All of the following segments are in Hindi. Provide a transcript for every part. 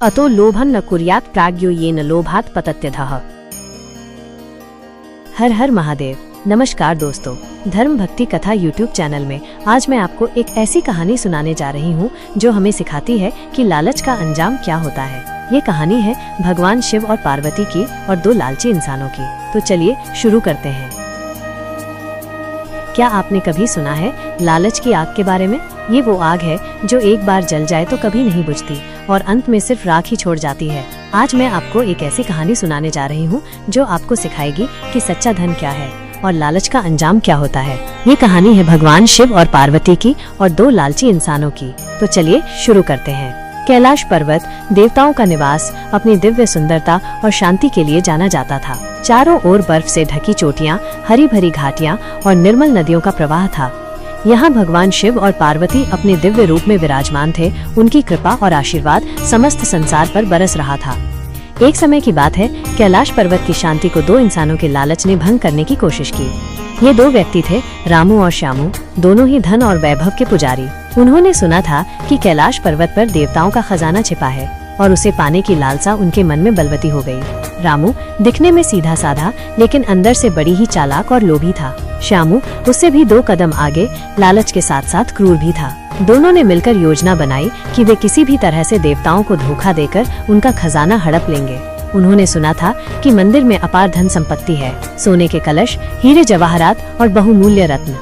अतो लोभं न कुर्यात् प्राज्ञो येन लोभात् पतत्यधः। हर हर महादेव। नमस्कार दोस्तों, धर्म भक्ति कथा यूट्यूब चैनल में आज मैं आपको एक ऐसी कहानी सुनाने जा रही हूँ जो हमें सिखाती है कि लालच का अंजाम क्या होता है। ये कहानी है भगवान शिव और पार्वती की और दो लालची इंसानों की। तो चलिए शुरू करते हैं। क्या आपने कभी सुना है लालच की आग के बारे में? ये वो आग है जो एक बार जल जाए तो कभी नहीं बुझती और अंत में सिर्फ राख ही छोड़ जाती है। आज मैं आपको एक ऐसी कहानी सुनाने जा रही हूँ जो आपको सिखाएगी कि सच्चा धन क्या है और लालच का अंजाम क्या होता है। ये कहानी है भगवान शिव और पार्वती की और दो लालची इंसानों की। तो चलिए शुरू करते हैं। कैलाश पर्वत देवताओं का निवास अपनी दिव्य सुंदरता और शांति के लिए जाना जाता था। चारों ओर बर्फ से ढकी चोटियां, हरी भरी घाटियां और निर्मल नदियों का प्रवाह था। यहाँ भगवान शिव और पार्वती अपने दिव्य रूप में विराजमान थे। उनकी कृपा और आशीर्वाद समस्त संसार पर बरस रहा था। एक समय की बात है, कैलाश पर्वत की शांति को दो इंसानों के लालच ने भंग करने की कोशिश की। ये दो व्यक्ति थे रामू और श्यामू, दोनों ही धन और वैभव के पुजारी। उन्होंने सुना था कि कैलाश पर्वत पर देवताओं का खजाना छिपा है और उसे पाने की लालसा उनके मन में बलवती हो गई। रामू दिखने में सीधा साधा लेकिन अंदर से बड़ी ही चालाक और लोभी था। श्यामू उससे भी दो कदम आगे, लालच के साथ साथ क्रूर भी था। दोनों ने मिलकर योजना बनाई कि वे किसी भी तरह से देवताओं को धोखा देकर उनका खजाना हड़प लेंगे। उन्होंने सुना था कि मंदिर में अपार धन संपत्ति है, सोने के कलश, हीरे जवाहरात और बहुमूल्य रत्न।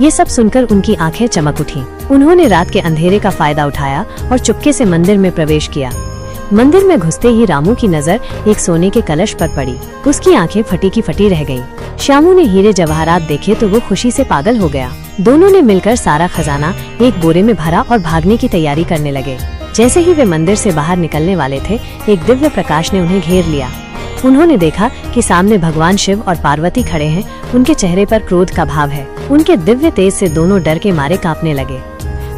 ये सब सुनकर उनकी आंखें चमक उठीं। उन्होंने रात के अंधेरे का फायदा उठाया और चुपके से मंदिर में प्रवेश किया। मंदिर में घुसते ही रामू की नजर एक सोने के कलश पर पड़ी। उसकी आंखें फटी की फटी रह गईं। श्यामू ने हीरे जवाहरात देखे तो वो खुशी से पागल हो गया। दोनों ने मिलकर सारा खजाना एक बोरे में भरा और भागने की तैयारी करने लगे। जैसे ही वे मंदिर से बाहर निकलने वाले थे, एक दिव्य प्रकाश ने उन्हें घेर लिया। उन्होंने देखा कि सामने भगवान शिव और पार्वती खड़े हैं। उनके चेहरे पर क्रोध का भाव है। उनके दिव्य तेज से दोनों डर के मारे कांपने लगे।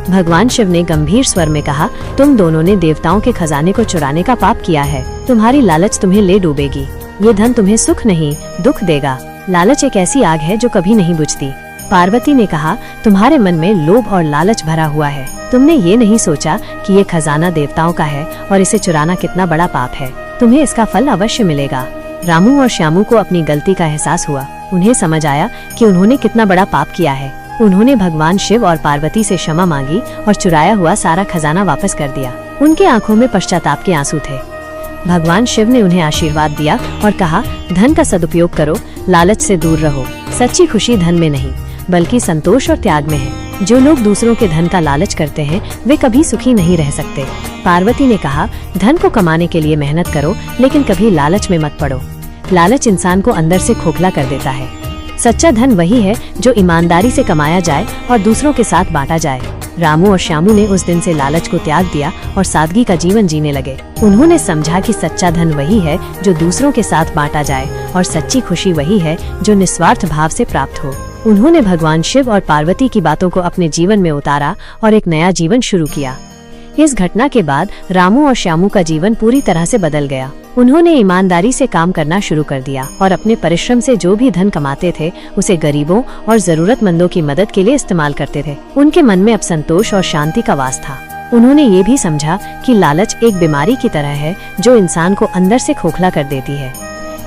भगवान शिव ने गंभीर स्वर में कहा, तुम दोनों ने देवताओं के खजाने को चुराने का पाप किया है। तुम्हारी लालच तुम्हें ले डूबेगी। ये धन तुम्हें सुख नहीं दुख देगा। लालच एक ऐसी आग है जो कभी नहीं बुझती। पार्वती ने कहा, तुम्हारे मन में लोभ और लालच भरा हुआ है। तुमने ये नहीं सोचा कि ये खजाना देवताओं का है और इसे चुराना कितना बड़ा पाप है। तुम्हें इसका फल अवश्य मिलेगा। रामू और श्यामू को अपनी गलती का एहसास हुआ। उन्हें समझ आया कि उन्होंने कितना बड़ा पाप किया है। उन्होंने भगवान शिव और पार्वती से क्षमा मांगी और चुराया हुआ सारा खजाना वापस कर दिया। उनके आंखों में पश्चाताप के आंसू थे। भगवान शिव ने उन्हें आशीर्वाद दिया और कहा, धन का सदुपयोग करो, लालच से दूर रहो। सच्ची खुशी धन में नहीं बल्कि संतोष और त्याग में है। जो लोग दूसरों के धन का लालच करते हैं वे कभी सुखी नहीं रह सकते। पार्वती ने कहा, धन को कमाने के लिए मेहनत करो लेकिन कभी लालच में मत पड़ो। लालच इंसान को अंदर से खोखला कर देता है। सच्चा धन वही है जो ईमानदारी से कमाया जाए और दूसरों के साथ बांटा जाए। रामू और श्यामू ने उस दिन से लालच को त्याग दिया और सादगी का जीवन जीने लगे। उन्होंने समझा कि सच्चा धन वही है जो दूसरों के साथ बांटा जाए और सच्ची खुशी वही है जो निस्वार्थ भाव से प्राप्त हो। उन्होंने भगवान शिव और पार्वती की बातों को अपने जीवन में उतारा और एक नया जीवन शुरू किया। इस घटना के बाद रामू और श्यामू का जीवन पूरी तरह से बदल गया। उन्होंने ईमानदारी से काम करना शुरू कर दिया और अपने परिश्रम से जो भी धन कमाते थे उसे गरीबों और जरूरतमंदों की मदद के लिए इस्तेमाल करते थे। उनके मन में अब संतोष और शांति का वास था। उन्होंने ये भी समझा कि लालच एक बीमारी की तरह है जो इंसान को अंदर से खोखला कर देती है।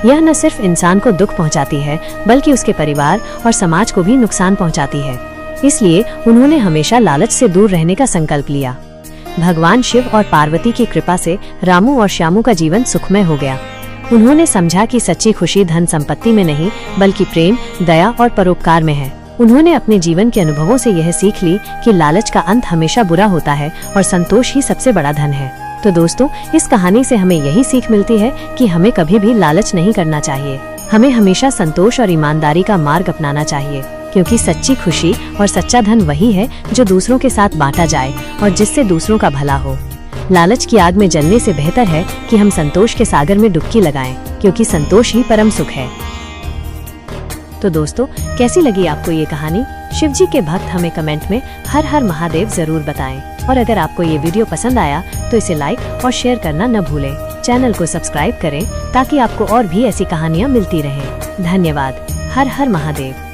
यह न सिर्फ इंसान को दुख पहुंचाती है बल्कि उसके परिवार और समाज को भी नुकसान पहुंचाती है। इसलिए उन्होंने हमेशा लालच से दूर रहने का संकल्प लिया। भगवान शिव और पार्वती की कृपा से रामू और श्यामू का जीवन सुखमय हो गया। उन्होंने समझा कि सच्ची खुशी धन संपत्ति में नहीं बल्कि प्रेम, दया और परोपकार में है। उन्होंने अपने जीवन के अनुभवों से यह सीख ली कि लालच का अंत हमेशा बुरा होता है और संतोष ही सबसे बड़ा धन है। तो दोस्तों, इस कहानी से हमें यही सीख मिलती है कि हमें कभी भी लालच नहीं करना चाहिए। हमें हमेशा संतोष और ईमानदारी का मार्ग अपनाना चाहिए, क्योंकि सच्ची खुशी और सच्चा धन वही है जो दूसरों के साथ बांटा जाए और जिससे दूसरों का भला हो। लालच की आग में जलने से बेहतर है कि हम संतोष के सागर में डुबकी लगाएं, क्योंकि संतोष ही परम सुख है। तो दोस्तों, कैसी लगी आपको ये कहानी? शिव जी के भक्त हमें कमेंट में हर हर महादेव जरूर बताएं। और अगर आपको ये वीडियो पसंद आया तो इसे लाइक और शेयर करना न भूलें। चैनल को सब्सक्राइब करें ताकि आपको और भी ऐसी कहानियाँ मिलती रहें। धन्यवाद। हर हर महादेव।